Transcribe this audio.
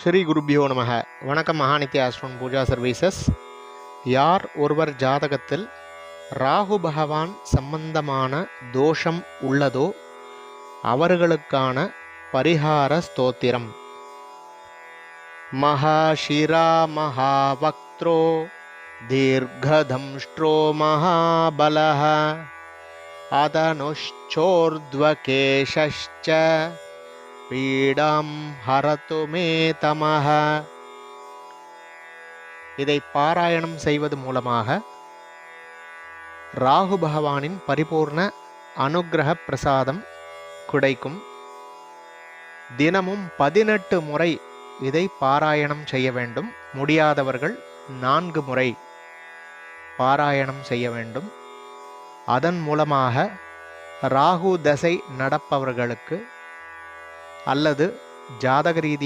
ஸ்ரீ குருபியோ நமக. வணக்கம். மகாநித்ய ஆஸ்ட்ரோன் பூஜா சர்வீசஸ். யார் ஒருவர் ஜாதகத்தில் ராகு பகவான் சம்பந்தமான தோஷம் உள்ளதோ அவர்களுக்கான பரிகார ஸ்தோத்திரம். மகாஷிரா மகாவக்த்ரோ தீர்கதம்ஷ்ட்ரோ மகாபலஹ அதனுஷ்சோர்த்வகேஷஷ்ச பீடாம் ஹரது மே தமஹ. இதை பாராயணம் செய்வது மூலமாக ராகு பகவானின் பரிபூர்ண அனுக்கிரக பிரசாதம் கிடைக்கும். தினமும் 18 முறை இதை பாராயணம் செய்ய வேண்டும். முடியாதவர்கள் 4 முறை பாராயணம் செய்ய வேண்டும். அதன் மூலமாக ராகு தசை நடப்பவர்களுக்கு அல்லது ஜாதக ரீதியாக